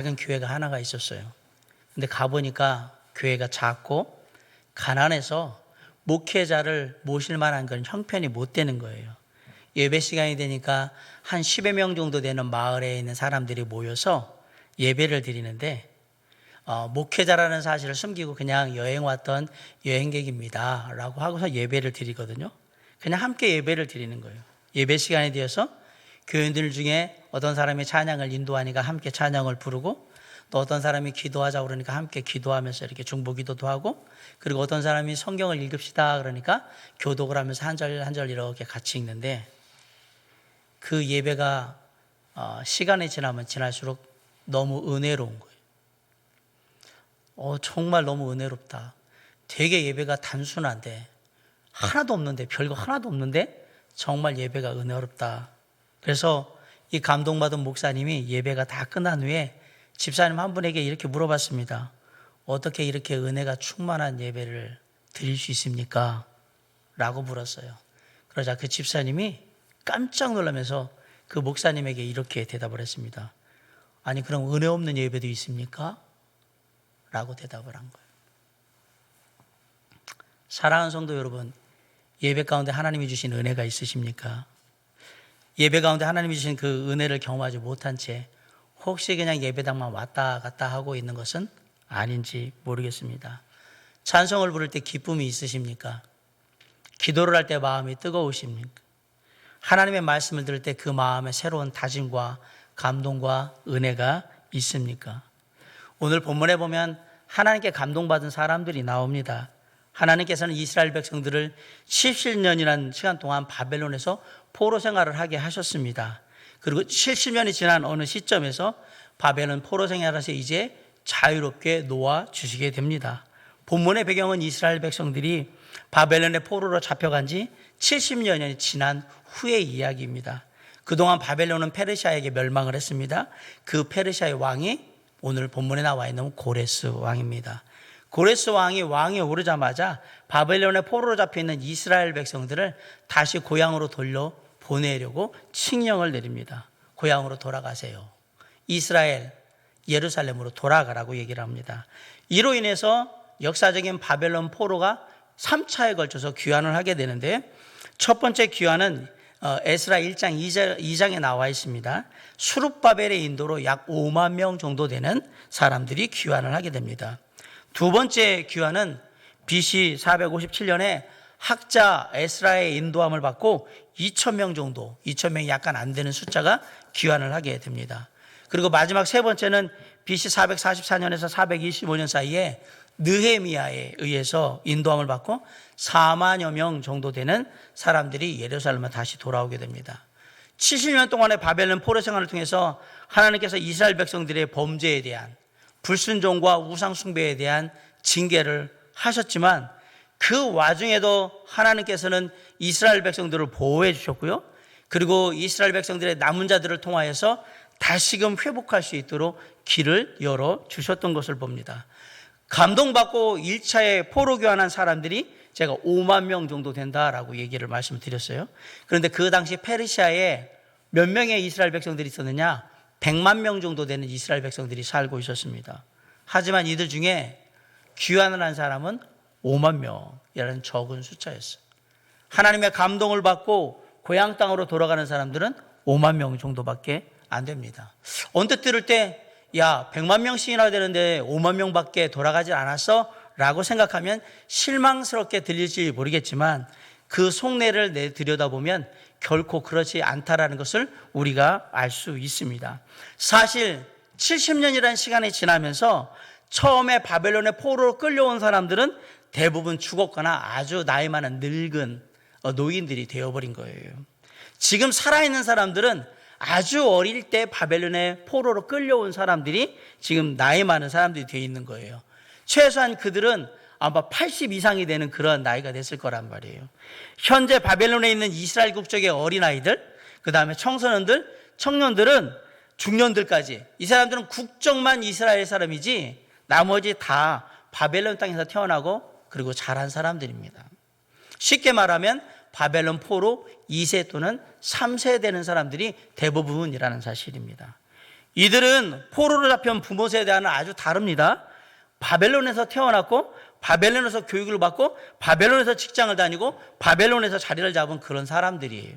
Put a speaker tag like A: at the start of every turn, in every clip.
A: 작은 교회가 하나가 있었어요. 근데 가보니까 교회가 작고 가난해서 목회자를 모실 만한 건 형편이 못 되는 거예요. 예배 시간이 되니까 한 10여 명 정도 되는 마을에 있는 사람들이 모여서 예배를 드리는데 목회자라는 사실을 숨기고 그냥 여행 왔던 여행객입니다 라고 하고서 예배를 드리거든요. 그냥 함께 예배를 드리는 거예요. 예배 시간이 되어서 교인들 중에 어떤 사람이 찬양을 인도하니까 함께 찬양을 부르고, 또 어떤 사람이 기도하자 그러니까 함께 기도하면서 이렇게 중보기도도 하고, 그리고 어떤 사람이 성경을 읽읍시다 그러니까 교독을 하면서 한 절 한 절 이렇게 같이 읽는데, 그 예배가 시간이 지나면 지날수록 너무 은혜로운 거예요. 정말 너무 은혜롭다. 되게 예배가 단순한데, 하나도 없는데, 별거 하나도 없는데 정말 예배가 은혜롭다. 그래서 이 감동받은 목사님이 예배가 다 끝난 후에 집사님 한 분에게 이렇게 물어봤습니다. 어떻게 이렇게 은혜가 충만한 예배를 드릴 수 있습니까? 라고 물었어요. 그러자 그 집사님이 깜짝 놀라면서 그 목사님에게 이렇게 대답을 했습니다. 아니, 그럼 은혜 없는 예배도 있습니까? 라고 대답을 한 거예요. 사랑하는 성도 여러분, 예배 가운데 하나님이 주신 은혜가 있으십니까? 예배 가운데 하나님이 주신 그 은혜를 경험하지 못한 채 혹시 그냥 예배당만 왔다 갔다 하고 있는 것은 아닌지 모르겠습니다. 찬송을 부를 때 기쁨이 있으십니까? 기도를 할 때 마음이 뜨거우십니까? 하나님의 말씀을 들을 때 그 마음에 새로운 다짐과 감동과 은혜가 있습니까? 오늘 본문에 보면 하나님께 감동받은 사람들이 나옵니다. 하나님께서는 이스라엘 백성들을 70년이라는 시간 동안 바벨론에서 포로 생활을 하게 하셨습니다. 그리고 70년이 지난 어느 시점에서 바벨론 포로 생활에서 이제 자유롭게 놓아 주시게 됩니다. 본문의 배경은 이스라엘 백성들이 바벨론의 포로로 잡혀간 지 70년이 지난 후의 이야기입니다. 그동안 바벨론은 페르시아에게 멸망을 했습니다. 그 페르시아의 왕이 오늘 본문에 나와 있는 고레스 왕입니다. 고레스 왕이 왕에 오르자마자 바벨론의 포로로 잡혀있는 이스라엘 백성들을 다시 고향으로 돌려 보내려고 칙령을 내립니다. 고향으로 돌아가세요. 이스라엘, 예루살렘으로 돌아가라고 얘기를 합니다. 이로 인해서 역사적인 바벨론 포로가 3차에 걸쳐서 귀환을 하게 되는데, 첫 번째 귀환은 에스라 1장 2장에 나와 있습니다. 수룹바벨의 인도로 약 5만 명 정도 되는 사람들이 귀환을 하게 됩니다. 두 번째 귀환은 BC 457년에 학자 에스라의 인도함을 받고 2,000명 정도, 2,000명이 약간 안 되는 숫자가 귀환을 하게 됩니다. 그리고 마지막 세 번째는 BC 444년에서 425년 사이에 느헤미야에 의해서 인도함을 받고 4만여 명 정도 되는 사람들이 예루살렘에 다시 돌아오게 됩니다. 70년 동안의 바벨론 포로 생활을 통해서 하나님께서 이스라엘 백성들의 범죄에 대한, 불순종과 우상 숭배에 대한 징계를 하셨지만, 그 와중에도 하나님께서는 이스라엘 백성들을 보호해 주셨고요. 그리고 이스라엘 백성들의 남은 자들을 통하여서 다시금 회복할 수 있도록 길을 열어 주셨던 것을 봅니다. 감동받고 1차에 포로 교환한 사람들이 제가 5만 명 정도 된다라고 얘기를 말씀드렸어요. 그런데 그 당시 페르시아에 몇 명의 이스라엘 백성들이 있었느냐? 100만 명 정도 되는 이스라엘 백성들이 살고 있었습니다. 하지만 이들 중에 귀환을 한 사람은 5만 명이라는 적은 숫자였어요. 하나님의 감동을 받고 고향 땅으로 돌아가는 사람들은 5만 명 정도밖에 안 됩니다. 언뜻 들을 때, 야, 100만 명씩이나 되는데 5만 명밖에 돌아가지 않았어? 라고 생각하면 실망스럽게 들릴지 모르겠지만, 그 속내를 들여다보면 결코 그렇지 않다라는 것을 우리가 알 수 있습니다. 사실 70년이라는 시간이 지나면서 처음에 바벨론의 포로로 끌려온 사람들은 대부분 죽었거나 아주 나이 많은 늙은 노인들이 되어버린 거예요. 지금 살아있는 사람들은 아주 어릴 때 바벨론의 포로로 끌려온 사람들이 지금 나이 많은 사람들이 되어 있는 거예요. 최소한 그들은 아마 80 이상이 되는 그런 나이가 됐을 거란 말이에요. 현재 바벨론에 있는 이스라엘 국적의 어린아이들, 그 다음에 청소년들, 청년들은 중년들까지, 이 사람들은 국적만 이스라엘 사람이지 나머지 다 바벨론 땅에서 태어나고 그리고 자란 사람들입니다. 쉽게 말하면 바벨론 포로 2세 또는 3세 되는 사람들이 대부분이라는 사실입니다. 이들은 포로로 잡혀온 부모 세대와는 아주 다릅니다. 바벨론에서 태어났고 바벨론에서 교육을 받고 바벨론에서 직장을 다니고 바벨론에서 자리를 잡은 그런 사람들이에요.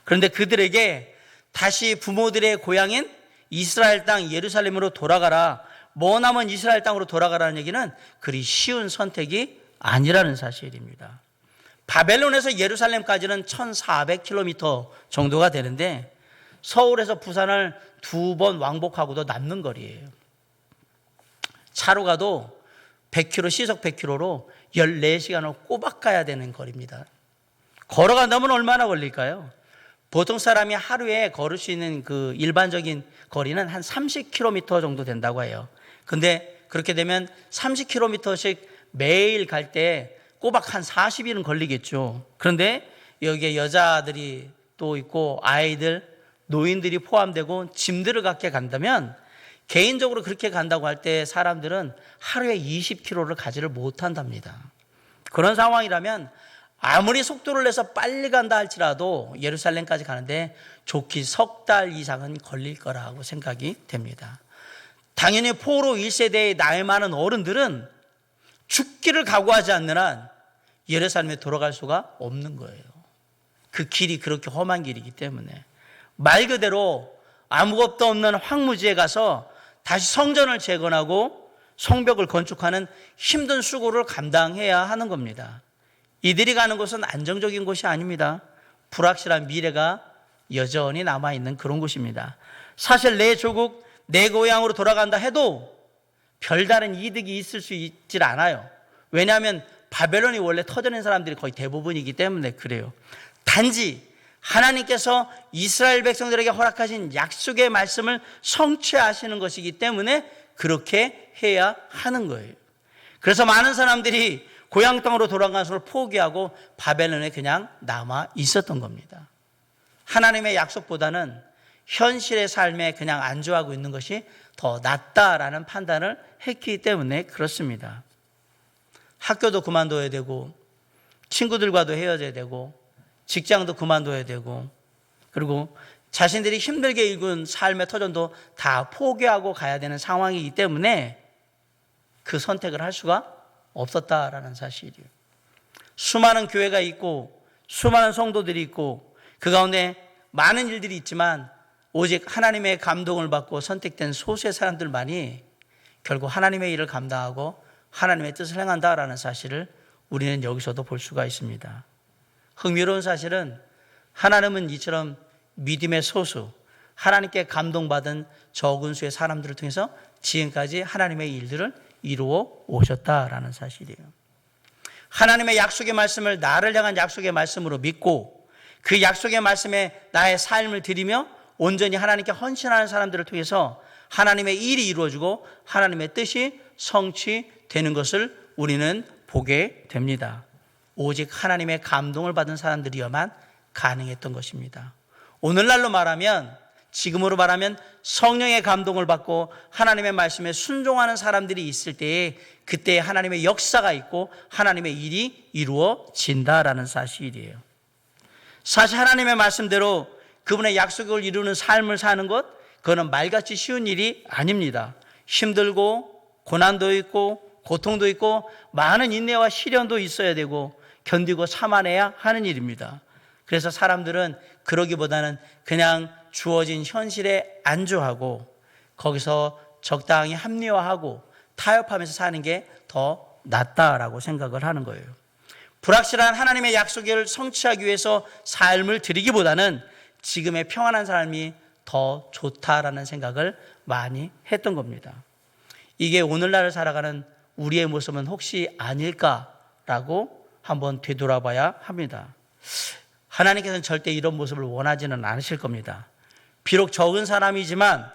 A: 그런데 그들에게 다시 부모들의 고향인 이스라엘 땅 예루살렘으로 돌아가라, 머나먼 이스라엘 땅으로 돌아가라는 얘기는 그리 쉬운 선택이 아니라는 사실입니다. 바벨론에서 예루살렘까지는 1400km 정도가 되는데 서울에서 부산을 2번 왕복하고도 남는 거리예요. 차로 가도 100km, 시속 100km로 14시간을 꼬박 가야 되는 거리입니다. 걸어간다면 얼마나 걸릴까요? 보통 사람이 하루에 걸을 수 있는 그 일반적인 거리는 한 30km 정도 된다고 해요. 근데 그렇게 되면 30km씩 매일 갈 때 꼬박 한 40일은 걸리겠죠. 그런데 여기에 여자들이 또 있고 아이들, 노인들이 포함되고 짐들을 갖게 간다면 개인적으로 그렇게 간다고 할 때 사람들은 하루에 20km를 가지를 못한답니다. 그런 상황이라면 아무리 속도를 내서 빨리 간다 할지라도 예루살렘까지 가는데 좋기 석 달 이상은 걸릴 거라고 생각이 됩니다. 당연히 포로 1세대의 나이 많은 어른들은 죽기를 각오하지 않는 한 예루살렘에 돌아갈 수가 없는 거예요. 그 길이 그렇게 험한 길이기 때문에 말 그대로 아무것도 없는 황무지에 가서 다시 성전을 재건하고 성벽을 건축하는 힘든 수고를 감당해야 하는 겁니다. 이들이 가는 곳은 안정적인 곳이 아닙니다. 불확실한 미래가 여전히 남아있는 그런 곳입니다. 사실 내 조국, 내 고향으로 돌아간다 해도 별다른 이득이 있을 수 있질 않아요. 왜냐하면 바벨론이 원래 터져낸 사람들이 거의 대부분이기 때문에 그래요. 단지 하나님께서 이스라엘 백성들에게 허락하신 약속의 말씀을 성취하시는 것이기 때문에 그렇게 해야 하는 거예요. 그래서 많은 사람들이 고향 땅으로 돌아가는 것을 포기하고 바벨론에 그냥 남아 있었던 겁니다. 하나님의 약속보다는 현실의 삶에 그냥 안주하고 있는 것이 더 낫다라는 판단을 했기 때문에 그렇습니다. 학교도 그만둬야 되고 친구들과도 헤어져야 되고 직장도 그만둬야 되고 그리고 자신들이 힘들게 일군 삶의 터전도 다 포기하고 가야 되는 상황이기 때문에 그 선택을 할 수가 없었다라는 사실이에요. 수많은 교회가 있고 수많은 성도들이 있고 그 가운데 많은 일들이 있지만 오직 하나님의 감동을 받고 선택된 소수의 사람들만이 결국 하나님의 일을 감당하고 하나님의 뜻을 행한다라는 사실을 우리는 여기서도 볼 수가 있습니다. 흥미로운 사실은 하나님은 이처럼 믿음의 소수, 하나님께 감동받은 적은 수의 사람들을 통해서 지금까지 하나님의 일들을 이루어 오셨다라는 사실이에요. 하나님의 약속의 말씀을 나를 향한 약속의 말씀으로 믿고 그 약속의 말씀에 나의 삶을 드리며 온전히 하나님께 헌신하는 사람들을 통해서 하나님의 일이 이루어지고 하나님의 뜻이 성취되는 것을 우리는 보게 됩니다. 오직 하나님의 감동을 받은 사람들이어만 가능했던 것입니다. 오늘날로 말하면, 지금으로 말하면 성령의 감동을 받고 하나님의 말씀에 순종하는 사람들이 있을 때에 그때 하나님의 역사가 있고 하나님의 일이 이루어진다라는 사실이에요. 사실 하나님의 말씀대로 그분의 약속을 이루는 삶을 사는 것, 그거는 말같이 쉬운 일이 아닙니다. 힘들고 고난도 있고 고통도 있고 많은 인내와 시련도 있어야 되고 견디고 참아내야 하는 일입니다. 그래서 사람들은 그러기보다는 그냥 주어진 현실에 안주하고 거기서 적당히 합리화하고 타협하면서 사는 게 더 낫다라고 생각을 하는 거예요. 불확실한 하나님의 약속을 성취하기 위해서 삶을 드리기보다는 지금의 평안한 삶이 더 좋다라는 생각을 많이 했던 겁니다. 이게 오늘날을 살아가는 우리의 모습은 혹시 아닐까라고 한번 되돌아봐야 합니다. 하나님께서는 절대 이런 모습을 원하지는 않으실 겁니다. 비록 적은 사람이지만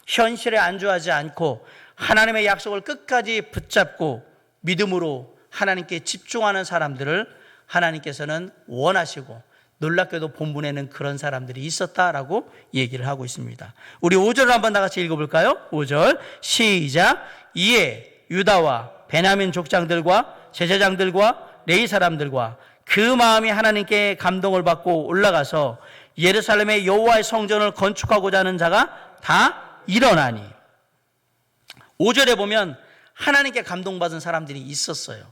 A: 현실에 안주하지 않고 하나님의 약속을 끝까지 붙잡고 믿음으로 하나님께 집중하는 사람들을 하나님께서는 원하시고 놀랍게도 본문에는 그런 사람들이 있었다라고 얘기를 하고 있습니다. 우리 5절을 한번 다 같이 읽어볼까요? 5절 시작. 이에 유다와 베냐민 족장들과 제사장들과 레위 사람들과 그 마음이 하나님께 감동을 받고 올라가서 예루살렘의 여호와의 성전을 건축하고자 하는 자가 다 일어나니. 5절에 보면 하나님께 감동받은 사람들이 있었어요.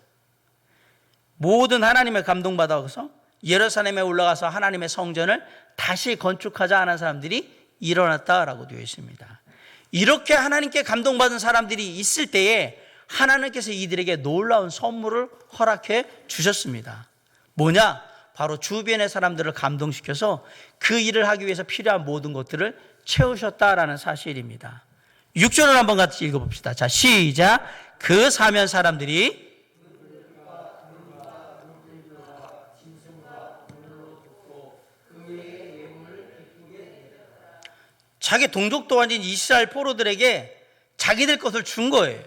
A: 모든 하나님의 감동받아서 예루살렘에 올라가서 하나님의 성전을 다시 건축하자 하는 사람들이 일어났다라고 되어 있습니다. 이렇게 하나님께 감동받은 사람들이 있을 때에 하나님께서 이들에게 놀라운 선물을 허락해 주셨습니다. 뭐냐? 바로 주변의 사람들을 감동시켜서 그 일을 하기 위해서 필요한 모든 것들을 채우셨다라는 사실입니다. 6절을 한번 같이 읽어봅시다. 자, 시작. 그 사면 사람들이 자기 동족도 아닌 이스라엘 포로들에게 자기들 것을 준 거예요.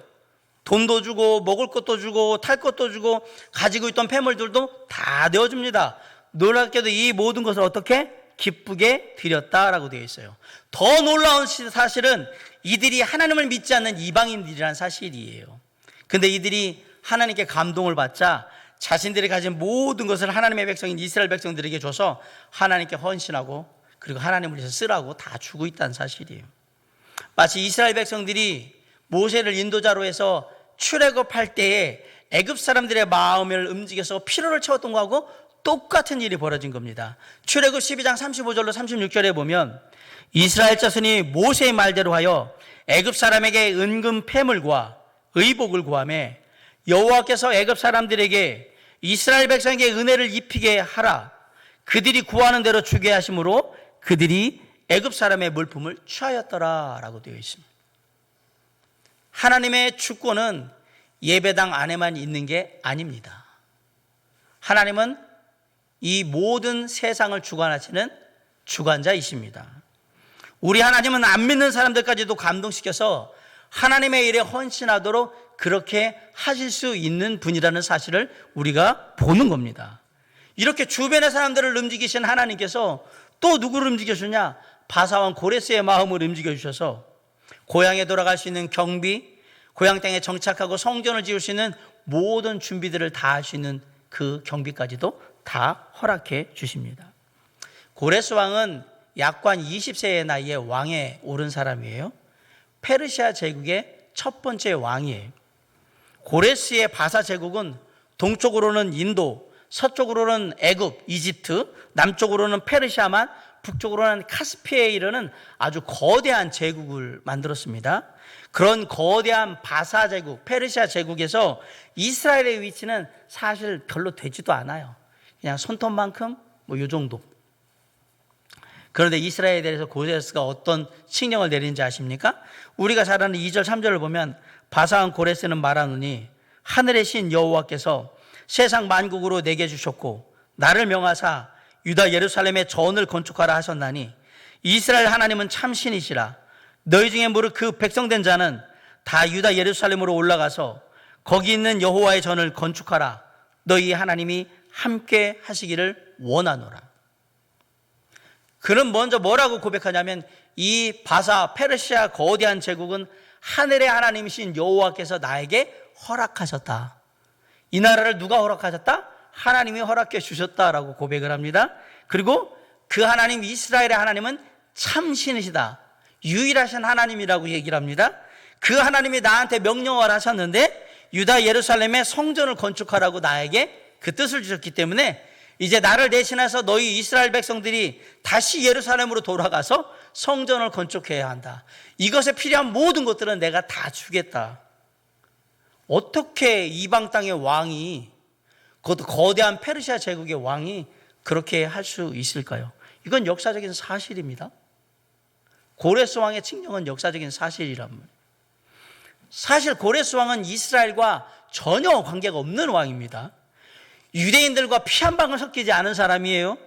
A: 돈도 주고 먹을 것도 주고 탈 것도 주고 가지고 있던 폐물들도 다 내어줍니다. 놀랍게도 이 모든 것을 어떻게? 기쁘게 드렸다라고 되어 있어요. 더 놀라운 사실은 이들이 하나님을 믿지 않는 이방인들이라는 사실이에요. 근데 이들이 하나님께 감동을 받자 자신들이 가진 모든 것을 하나님의 백성인 이스라엘 백성들에게 줘서 하나님께 헌신하고 그리고 하나님을 위해서 쓰라고 다 주고 있다는 사실이에요. 마치 이스라엘 백성들이 모세를 인도자로 해서 출애굽할 때에 애굽 사람들의 마음을 움직여서 피로를 채웠던 거하고 똑같은 일이 벌어진 겁니다. 출애굽 12장 35절로 36절에 보면 이스라엘 자손이 모세의 말대로 하여 애굽 사람에게 은금 폐물과 의복을 구하며 여호와께서 애굽 사람들에게 이스라엘 백성에게 은혜를 입히게 하라. 그들이 구하는 대로 주게 하심으로 그들이 애굽 사람의 물품을 취하였더라라고 되어 있습니다. 하나님의 주권은 예배당 안에만 있는 게 아닙니다. 하나님은 이 모든 세상을 주관하시는 주관자이십니다. 우리 하나님은 안 믿는 사람들까지도 감동시켜서 하나님의 일에 헌신하도록 그렇게 하실 수 있는 분이라는 사실을 우리가 보는 겁니다. 이렇게 주변의 사람들을 움직이신 하나님께서 또 누구를 움직여주냐? 바사왕 고레스의 마음을 움직여주셔서 고향에 돌아갈 수 있는 경비, 고향 땅에 정착하고 성전을 지을 수 있는 모든 준비들을 다 할 수 있는 그 경비까지도 다 허락해 주십니다. 고레스 왕은 약관 20세의 나이에 왕에 오른 사람이에요. 페르시아 제국의 첫 번째 왕이에요. 고레스의 바사 제국은 동쪽으로는 인도, 서쪽으로는 애굽, 이집트, 남쪽으로는 페르시아만, 북쪽으로는 카스피해에 이르는 아주 거대한 제국을 만들었습니다. 그런 거대한 바사 제국, 페르시아 제국에서 이스라엘의 위치는 사실 별로 되지도 않아요. 그냥 손톱만큼 요 정도. 그런데 이스라엘에 대해서 고레스가 어떤 칙령을 내린지 아십니까? 우리가 잘 아는 2절 3절을 보면 바사왕 고레스는 말하노니 하늘의 신 여호와께서 세상 만국으로 내게 주셨고 나를 명하사 유다 예루살렘에 전을 건축하라 하셨나니 이스라엘 하나님은 참 신이시라. 너희 중에 무릇 그 백성된 자는 다 유다 예루살렘으로 올라가서 거기 있는 여호와의 전을 건축하라. 너희 하나님이 함께 하시기를 원하노라. 그는 먼저 뭐라고 고백하냐면 이 바사 페르시아 거대한 제국은 하늘의 하나님이신 여호와께서 나에게 허락하셨다. 이 나라를 누가 허락하셨다? 하나님이 허락해 주셨다라고 고백을 합니다. 그리고 그 하나님 이스라엘의 하나님은 참신이시다. 유일하신 하나님이라고 얘기를 합니다. 그 하나님이 나한테 명령을 하셨는데 유다 예루살렘에 성전을 건축하라고 나에게 그 뜻을 주셨기 때문에 이제 나를 대신해서 너희 이스라엘 백성들이 다시 예루살렘으로 돌아가서 성전을 건축해야 한다. 이것에 필요한 모든 것들은 내가 다 주겠다. 어떻게 이방 땅의 왕이, 그것도 거대한 페르시아 제국의 왕이 그렇게 할 수 있을까요? 이건 역사적인 사실입니다. 고레스 왕의 칙령은 역사적인 사실이란 말이에요. 사실 고레스 왕은 이스라엘과 전혀 관계가 없는 왕입니다. 유대인들과 피 한 방울 섞이지 않은 사람이에요.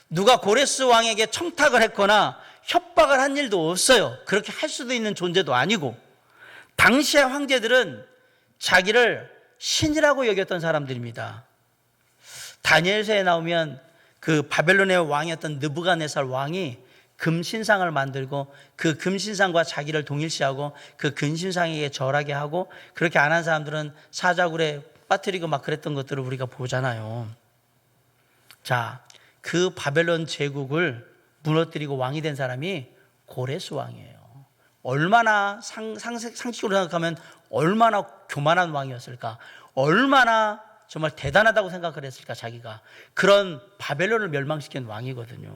A: 누가 고레스 왕에게 청탁을 했거나 협박을 한 일도 없어요. 그렇게 할 수도 있는 존재도 아니고, 당시의 황제들은 자기를 신이라고 여겼던 사람들입니다. 다니엘서에 나오면 그 바벨론의 왕이었던 느부갓네살 왕이 금신상을 만들고 그 금신상과 자기를 동일시하고 그 금신상에게 절하게 하고, 그렇게 안 한 사람들은 사자굴에 빠뜨리고 막 그랬던 것들을 우리가 보잖아요. 자, 그 바벨론 제국을 무너뜨리고 왕이 된 사람이 고레스 왕이에요. 얼마나 상식적으로 생각하면 얼마나 교만한 왕이었을까? 얼마나 정말 대단하다고 생각을 했을까? 자기가 그런 바벨론을 멸망시킨 왕이거든요.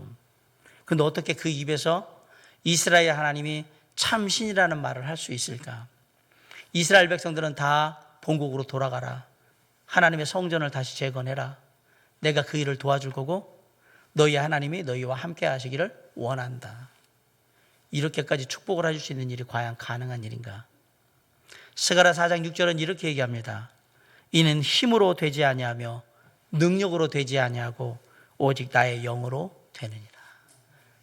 A: 그런데 어떻게 그 입에서 이스라엘 하나님이 참신이라는 말을 할 수 있을까? 이스라엘 백성들은 다 본국으로 돌아가라. 하나님의 성전을 다시 재건해라. 내가 그 일을 도와줄 거고 너희 하나님이 너희와 함께 하시기를 원한다. 이렇게까지 축복을 해줄 수 있는 일이 과연 가능한 일인가? 스가랴 4장 6절은 이렇게 얘기합니다. 이는 힘으로 되지 아니하며 능력으로 되지 아니하고 오직 나의 영으로 되느니라.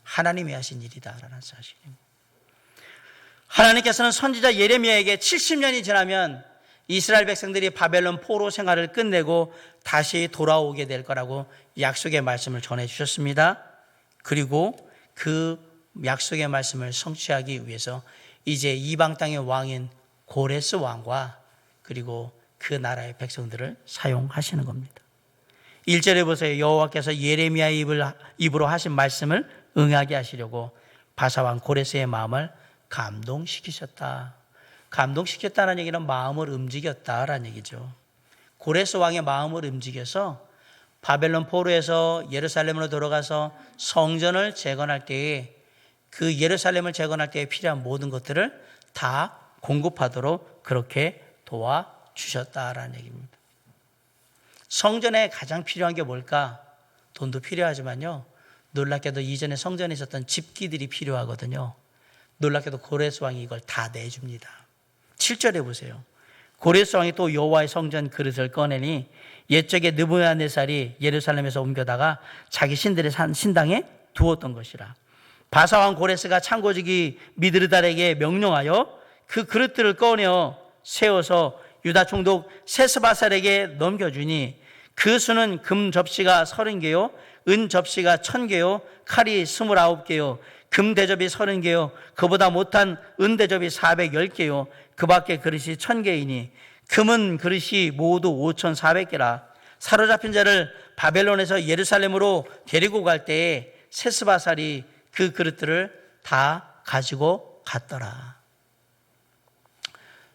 A: 하나님이 하신 일이다라는 사실입니다. 하나님께서는 선지자 예레미야에게 70년이 지나면 이스라엘 백성들이 바벨론 포로 생활을 끝내고 다시 돌아오게 될 거라고 약속의 말씀을 전해주셨습니다. 그리고 그 약속의 말씀을 성취하기 위해서 이제 이방 땅의 왕인 고레스 왕과 그리고 그 나라의 백성들을 사용하시는 겁니다. 1절에 보세요. 여호와께서 예레미야의 입으로 하신 말씀을 응하게 하시려고 바사왕 고레스의 마음을 감동시키셨다. 감동시켰다는 얘기는 마음을 움직였다라는 얘기죠. 고레스 왕의 마음을 움직여서 바벨론 포로에서 예루살렘으로 돌아가서 성전을 재건할 때에 그 예루살렘을 재건할 때에 필요한 모든 것들을 다 공급하도록 그렇게 도와주셨다라는 얘기입니다. 성전에 가장 필요한 게 뭘까? 돈도 필요하지만요. 놀랍게도 이전에 성전에 있었던 집기들이 필요하거든요. 놀랍게도 고레스 왕이 이걸 다 내줍니다. 7절에 보세요. 고레스 왕이 또 여호와의 성전 그릇을 꺼내니 옛적에 느부갓네살이 예루살렘에서 옮겨다가 자기 신들의 신당에 두었던 것이라. 바사왕 고레스가 창고지기 미드르달에게 명령하여 그 그릇들을 꺼내어 세워서 유다 총독 세스바살에게 넘겨주니 그 수는 금 접시가 30개요 은 접시가 1000개요 칼이 29개요 금 대접이 30개요 그보다 못한 은 대접이 410개요 그 밖에 그릇이 1000개이니 금은 그릇이 모두 5400개라. 사로잡힌 자를 바벨론에서 예루살렘으로 데리고 갈 때에 세스바살이 그 그릇들을 다 가지고 갔더라.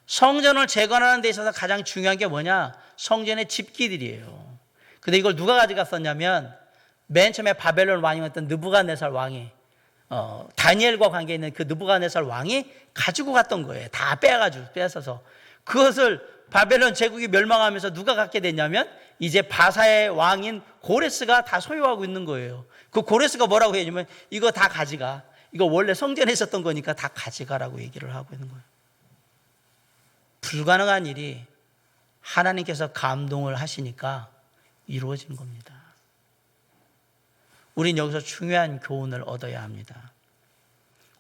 A: 성전을 재건하는 데 있어서 가장 중요한 게 뭐냐? 성전의 집기들이에요. 근데 이걸 누가 가져갔었냐면 맨 처음에 바벨론 왕이었던 느부갓네살 왕이 다니엘과 관계 있는 그 느부갓네살 왕이 가지고 갔던 거예요. 다 뺏어서 그것을 바벨론 제국이 멸망하면서 누가 갖게 됐냐면 이제 바사의 왕인 고레스가 다 소유하고 있는 거예요. 그 고레스가 뭐라고 했냐면 이거 다 가져가. 이거 원래 성전에 있었던 거니까 다 가져가라고 얘기를 하고 있는 거예요. 불가능한 일이 하나님께서 감동을 하시니까 이루어진 겁니다. 우린 여기서 중요한 교훈을 얻어야 합니다.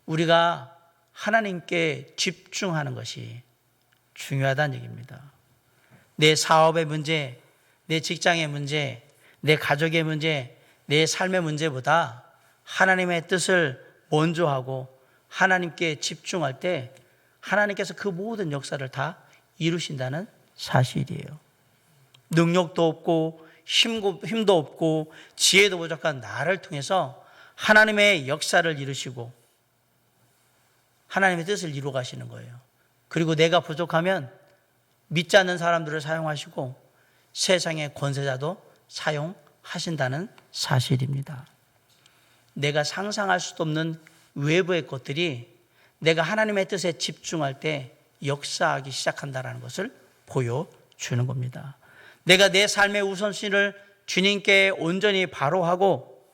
A: 우리가 하나님께 집중하는 것이 중요하다는 얘기입니다. 내 사업의 문제, 내 직장의 문제, 내 가족의 문제, 내 삶의 문제보다 하나님의 뜻을 먼저 하고 하나님께 집중할 때 하나님께서 그 모든 역사를 다 이루신다는 사실이에요. 능력도 없고 힘도 없고 지혜도 부족한 나를 통해서 하나님의 역사를 이루시고 하나님의 뜻을 이루어 가시는 거예요. 그리고 내가 부족하면 믿지 않는 사람들을 사용하시고 세상의 권세자도 사용하신다는 사실입니다. 내가 상상할 수도 없는 외부의 것들이 내가 하나님의 뜻에 집중할 때 역사하기 시작한다는 것을 보여주는 겁니다. 내가 내 삶의 우선순위를 주님께 온전히 바로 하고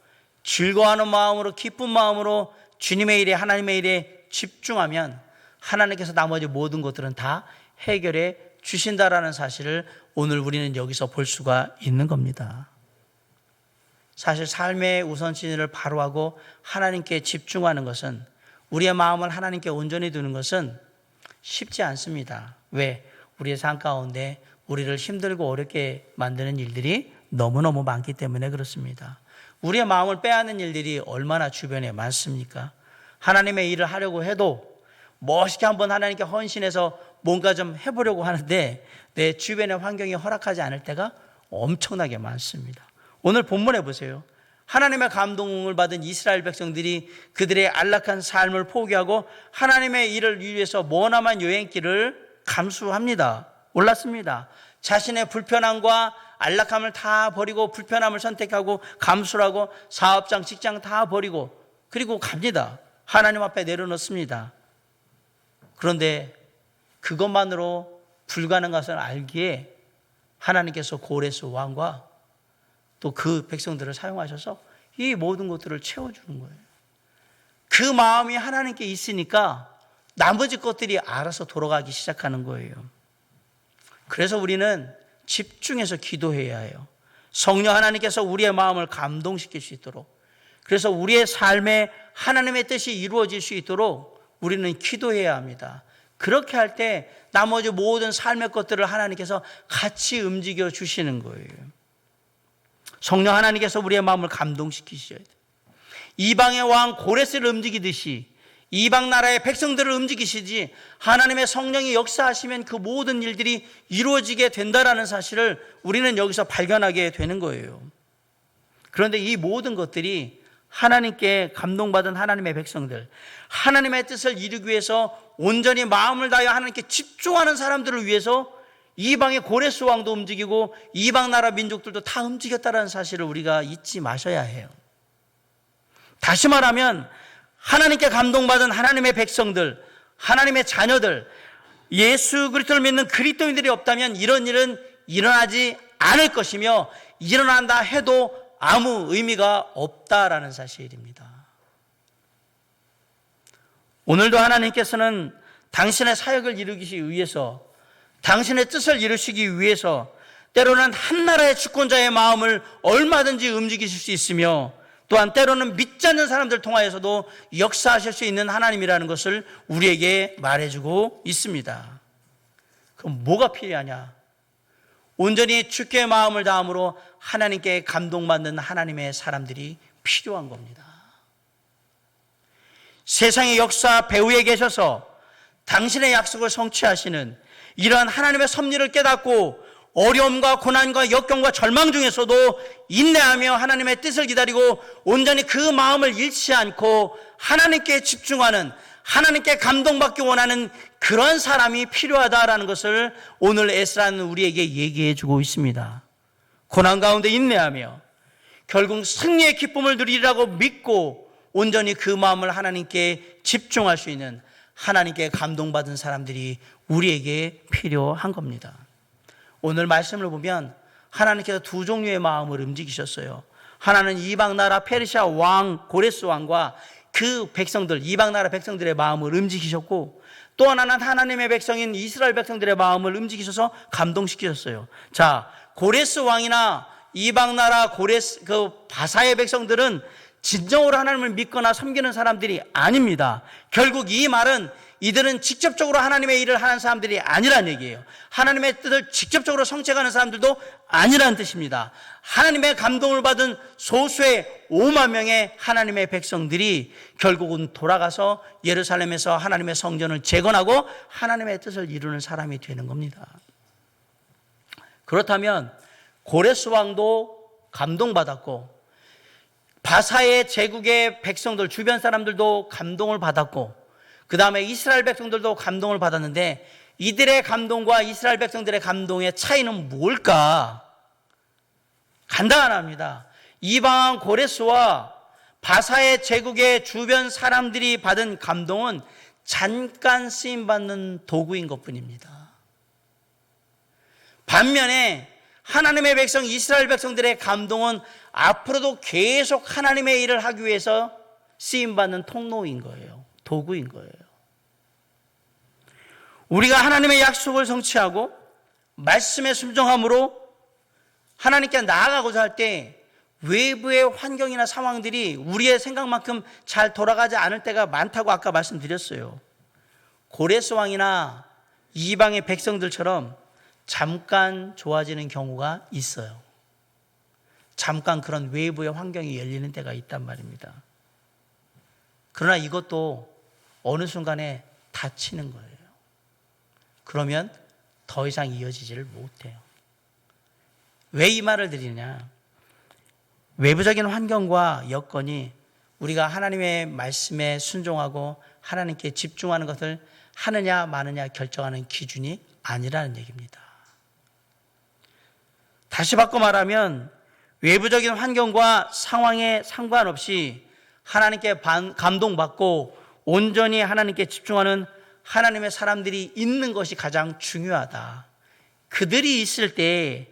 A: 즐거워하는 마음으로 기쁜 마음으로 주님의 일에 하나님의 일에 집중하면 하나님께서 나머지 모든 것들은 다 해결해 주신다라는 사실을 오늘 우리는 여기서 볼 수가 있는 겁니다. 사실 삶의 우선순위를 바로 하고 하나님께 집중하는 것은 우리의 마음을 하나님께 온전히 두는 것은 쉽지 않습니다. 왜? 우리의 삶 가운데 우리를 힘들고 어렵게 만드는 일들이 너무너무 많기 때문에 그렇습니다. 우리의 마음을 빼앗는 일들이 얼마나 주변에 많습니까? 하나님의 일을 하려고 해도 멋있게 한번 하나님께 헌신해서 뭔가 좀 해보려고 하는데 내 주변의 환경이 허락하지 않을 때가 엄청나게 많습니다. 오늘 본문에 보세요. 하나님의 감동을 받은 이스라엘 백성들이 그들의 안락한 삶을 포기하고 하나님의 일을 위해서 머나먼 여행길을 감수합니다. 올랐습니다. 자신의 불편함과 안락함을 다 버리고 불편함을 선택하고 감수를 하고 사업장, 직장 다 버리고 그리고 갑니다. 하나님 앞에 내려놓습니다. 그런데 그것만으로 불가능한 것을 알기에 하나님께서 고레스 왕과 또 그 백성들을 사용하셔서 이 모든 것들을 채워주는 거예요. 그 마음이 하나님께 있으니까 나머지 것들이 알아서 돌아가기 시작하는 거예요. 그래서 우리는 집중해서 기도해야 해요. 성령 하나님께서 우리의 마음을 감동시킬 수 있도록, 그래서 우리의 삶에 하나님의 뜻이 이루어질 수 있도록 우리는 기도해야 합니다. 그렇게 할 때 나머지 모든 삶의 것들을 하나님께서 같이 움직여 주시는 거예요. 성령 하나님께서 우리의 마음을 감동시키셔야 돼요. 이방의 왕 고레스를 움직이듯이 이방 나라의 백성들을 움직이시지, 하나님의 성령이 역사하시면 그 모든 일들이 이루어지게 된다라는 사실을 우리는 여기서 발견하게 되는 거예요. 그런데 이 모든 것들이 하나님께 감동받은 하나님의 백성들, 하나님의 뜻을 이루기 위해서 온전히 마음을 다하여 하나님께 집중하는 사람들을 위해서 이방의 고레스 왕도 움직이고 이방 나라 민족들도 다 움직였다는 사실을 우리가 잊지 마셔야 해요. 다시 말하면 하나님께 감동받은 하나님의 백성들, 하나님의 자녀들, 예수 그리스도를 믿는 그리스도인들이 없다면 이런 일은 일어나지 않을 것이며, 일어난다 해도 아무 의미가 없다라는 사실입니다. 오늘도 하나님께서는 당신의 사역을 이루기 위해서, 당신의 뜻을 이루시기 위해서 때로는 한 나라의 주권자의 마음을 얼마든지 움직이실 수 있으며, 또한 때로는 믿지 않는 사람들 통하여서도 역사하실 수 있는 하나님이라는 것을 우리에게 말해주고 있습니다. 그럼 뭐가 필요하냐? 온전히 주께 마음을 다함으로 하나님께 감동받는 하나님의 사람들이 필요한 겁니다. 세상의 역사 배후에 계셔서 당신의 약속을 성취하시는 이러한 하나님의 섭리를 깨닫고 어려움과 고난과 역경과 절망 중에서도 인내하며 하나님의 뜻을 기다리고 온전히 그 마음을 잃지 않고 하나님께 집중하는, 하나님께 감동받기 원하는 그런 사람이 필요하다라는 것을 오늘 에스라는 우리에게 얘기해 주고 있습니다. 고난 가운데 인내하며 결국 승리의 기쁨을 누리라고 믿고 온전히 그 마음을 하나님께 집중할 수 있는, 하나님께 감동받은 사람들이 우리에게 필요한 겁니다. 오늘 말씀을 보면 하나님께서 두 종류의 마음을 움직이셨어요. 하나는 이방 나라 페르시아 왕 고레스 왕과 그 백성들, 이방 나라 백성들의 마음을 움직이셨고, 또 하나는 하나님의 백성인 이스라엘 백성들의 마음을 움직이셔서 감동시키셨어요. 자, 고레스 왕이나 이방 나라 고레스 바사의 백성들은 진정으로 하나님을 믿거나 섬기는 사람들이 아닙니다. 결국 이 말은 이들은 직접적으로 하나님의 일을 하는 사람들이 아니란 얘기예요. 하나님의 뜻을 직접적으로 성취하는 사람들도 아니란 뜻입니다. 하나님의 감동을 받은 소수의 5만 명의 하나님의 백성들이 결국은 돌아가서 예루살렘에서 하나님의 성전을 재건하고 하나님의 뜻을 이루는 사람이 되는 겁니다. 그렇다면 고레스 왕도 감동받았고, 바사의 제국의 백성들, 주변 사람들도 감동을 받았고, 그 다음에 이스라엘 백성들도 감동을 받았는데, 이들의 감동과 이스라엘 백성들의 감동의 차이는 뭘까? 간단합니다. 이방 고레스와 바사의 제국의 주변 사람들이 받은 감동은 잠깐 쓰임받는 도구인 것뿐입니다. 반면에 하나님의 백성 이스라엘 백성들의 감동은 앞으로도 계속 하나님의 일을 하기 위해서 쓰임받는 통로인 거예요. 도구인 거예요. 우리가 하나님의 약속을 성취하고 말씀에 순종함으로 하나님께 나아가고자 할 때 외부의 환경이나 상황들이 우리의 생각만큼 잘 돌아가지 않을 때가 많다고 아까 말씀드렸어요. 고레스 왕이나 이방의 백성들처럼 잠깐 좋아지는 경우가 있어요. 잠깐 그런 외부의 환경이 열리는 때가 있단 말입니다. 그러나 이것도 어느 순간에 닫히는 거예요. 그러면 더 이상 이어지지를 못해요. 왜 이 말을 드리냐? 외부적인 환경과 여건이 우리가 하나님의 말씀에 순종하고 하나님께 집중하는 것을 하느냐 마느냐 결정하는 기준이 아니라는 얘기입니다. 다시 바꿔 말하면 외부적인 환경과 상황에 상관없이 하나님께 감동받고 온전히 하나님께 집중하는 하나님의 사람들이 있는 것이 가장 중요하다. 그들이 있을 때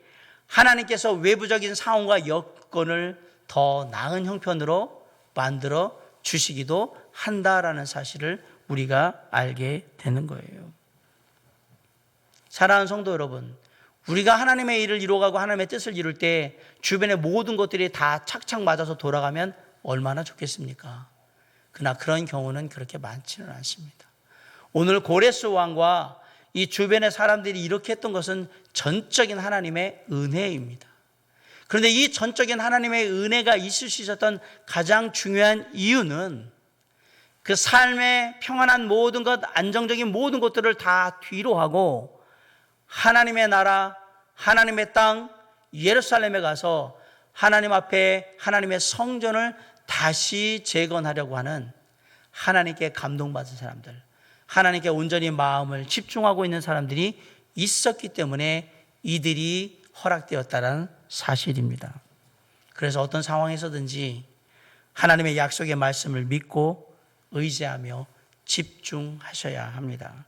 A: 하나님께서 외부적인 상황과 여건을 더 나은 형편으로 만들어 주시기도 한다라는 사실을 우리가 알게 되는 거예요. 사랑하는 성도 여러분, 우리가 하나님의 일을 이루어가고 하나님의 뜻을 이룰 때 주변의 모든 것들이 다 착착 맞아서 돌아가면 얼마나 좋겠습니까? 그러나 그런 경우는 그렇게 많지는 않습니다. 오늘 고레스 왕과 이 주변의 사람들이 이렇게 했던 것은 전적인 하나님의 은혜입니다. 그런데 이 전적인 하나님의 은혜가 있을 수 있었던 가장 중요한 이유는 그 삶의 평안한 모든 것, 안정적인 모든 것들을 다 뒤로 하고 하나님의 나라, 하나님의 땅, 예루살렘에 가서 하나님 앞에 하나님의 성전을 다시 재건하려고 하는 하나님께 감동받은 사람들, 하나님께 온전히 마음을 집중하고 있는 사람들이 있었기 때문에 이들이 허락되었다는 사실입니다. 그래서 어떤 상황에서든지 하나님의 약속의 말씀을 믿고 의지하며 집중하셔야 합니다.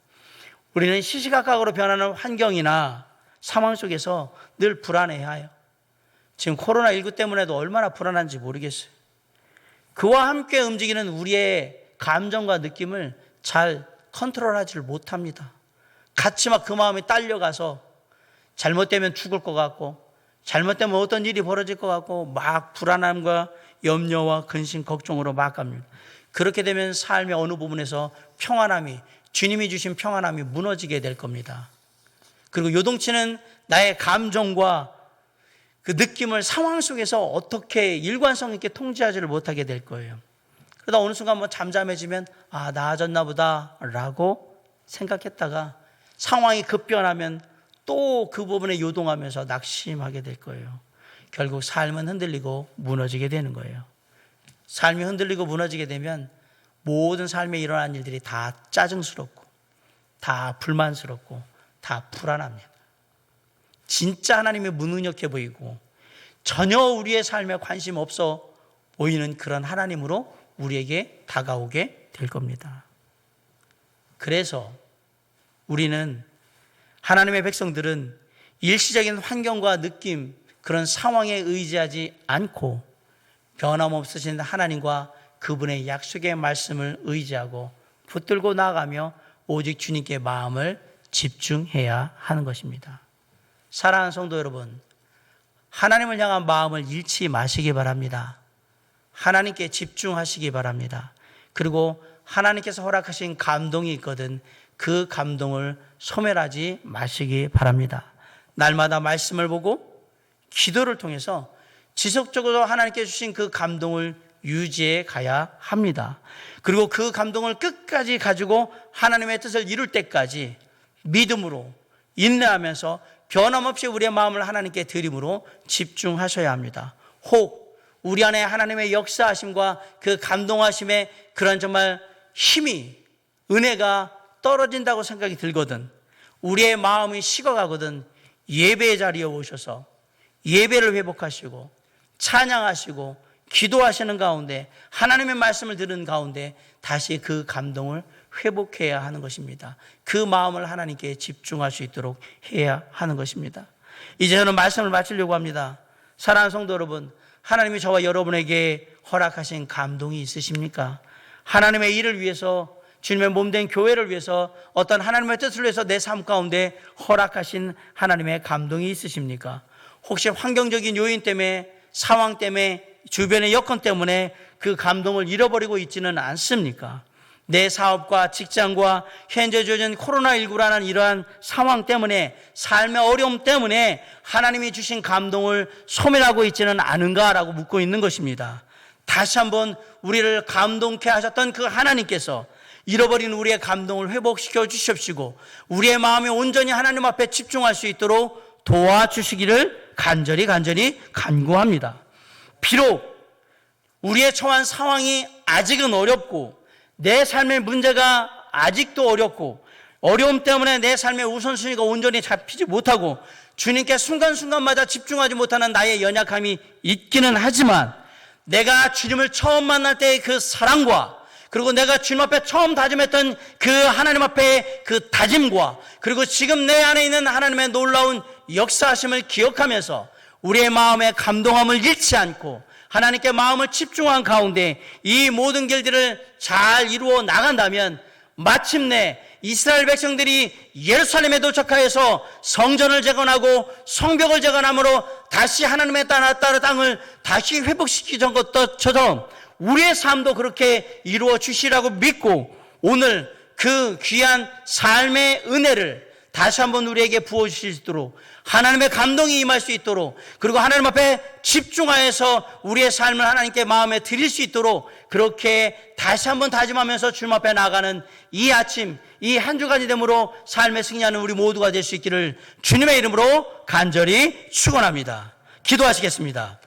A: 우리는 시시각각으로 변하는 환경이나 상황 속에서 늘 불안해해요. 지금 코로나19 때문에도 얼마나 불안한지 모르겠어요. 그와 함께 움직이는 우리의 감정과 느낌을 잘 컨트롤하지를 못합니다. 같이 막 그 마음이 딸려가서 잘못되면 죽을 것 같고 잘못되면 어떤 일이 벌어질 것 같고 막 불안함과 염려와 근심, 걱정으로 막 갑니다. 그렇게 되면 삶의 어느 부분에서 평안함이, 주님이 주신 평안함이 무너지게 될 겁니다. 그리고 요동치는 나의 감정과 그 느낌을 상황 속에서 어떻게 일관성 있게 통제하지를 못하게 될 거예요. 그러다 어느 순간 뭐 잠잠해지면 아, 나아졌나 보다 라고 생각했다가 상황이 급변하면 또 그 부분에 요동하면서 낙심하게 될 거예요. 결국 삶은 흔들리고 무너지게 되는 거예요. 삶이 흔들리고 무너지게 되면 모든 삶에 일어난 일들이 다 짜증스럽고 다 불만스럽고 다 불안합니다. 진짜 하나님이 무능력해 보이고 전혀 우리의 삶에 관심 없어 보이는 그런 하나님으로 우리에게 다가오게 될 겁니다. 그래서 우리는 하나님의 백성들은 일시적인 환경과 느낌, 그런 상황에 의지하지 않고 변함없으신 하나님과 그분의 약속의 말씀을 의지하고 붙들고 나아가며 오직 주님께 마음을 집중해야 하는 것입니다. 사랑하는 성도 여러분, 하나님을 향한 마음을 잃지 마시기 바랍니다. 하나님께 집중하시기 바랍니다. 그리고 하나님께서 허락하신 감동이 있거든 그 감동을 소멸하지 마시기 바랍니다. 날마다 말씀을 보고 기도를 통해서 지속적으로 하나님께 주신 그 감동을 유지해 가야 합니다. 그리고 그 감동을 끝까지 가지고 하나님의 뜻을 이룰 때까지 믿음으로 인내하면서 변함없이 우리의 마음을 하나님께 드림으로 집중하셔야 합니다. 혹 우리 안에 하나님의 역사하심과 그 감동하심의 그런 정말 힘이, 은혜가 떨어진다고 생각이 들거든, 우리의 마음이 식어가거든 예배의 자리에 오셔서 예배를 회복하시고 찬양하시고 기도하시는 가운데 하나님의 말씀을 들은 가운데 다시 그 감동을 회복해야 하는 것입니다. 그 마음을 하나님께 집중할 수 있도록 해야 하는 것입니다. 이제 저는 말씀을 마치려고 합니다. 사랑하는 성도 여러분, 하나님이 저와 여러분에게 허락하신 감동이 있으십니까? 하나님의 일을 위해서, 주님의 몸된 교회를 위해서, 어떤 하나님의 뜻을 위해서 내 삶 가운데 허락하신 하나님의 감동이 있으십니까? 혹시 환경적인 요인 때문에, 상황 때문에, 주변의 여건 때문에 그 감동을 잃어버리고 있지는 않습니까? 내 사업과 직장과 현재 주어진 코로나19라는 이러한 상황 때문에, 삶의 어려움 때문에 하나님이 주신 감동을 소멸하고 있지는 않은가라고 묻고 있는 것입니다. 다시 한번 우리를 감동케 하셨던 그 하나님께서 잃어버린 우리의 감동을 회복시켜 주십시고 우리의 마음이 온전히 하나님 앞에 집중할 수 있도록 도와주시기를 간절히 간구합니다. 비록 우리의 처한 상황이 아직은 어렵고 내 삶의 문제가 아직도 어렵고 어려움 때문에 내 삶의 우선순위가 온전히 잡히지 못하고 주님께 순간순간마다 집중하지 못하는 나의 연약함이 있기는 하지만 내가 주님을 처음 만날 때의 그 사랑과 그리고 내가 주님 앞에 처음 다짐했던 그 하나님 앞에 그 다짐과 그리고 지금 내 안에 있는 하나님의 놀라운 역사하심을 기억하면서 우리의 마음의 감동함을 잃지 않고 하나님께 마음을 집중한 가운데 이 모든 길들을 잘 이루어 나간다면 마침내 이스라엘 백성들이 예루살렘에 도착하여서 성전을 재건하고 성벽을 재건함으로 다시 하나님의 땅을 다시 회복시키던 것처럼 우리의 삶도 그렇게 이루어 주시라고 믿고 오늘 그 귀한 삶의 은혜를 다시 한번 우리에게 부어주실 수 있도록 하나님의 감동이 임할 수 있도록 그리고 하나님 앞에 집중하여서 우리의 삶을 하나님께 마음에 드릴 수 있도록 그렇게 다시 한번 다짐하면서 주님 앞에 나아가는 이 아침 이 한 주간이 되므로 삶에 승리하는 우리 모두가 될 수 있기를 주님의 이름으로 간절히 축원합니다. 기도하시겠습니다.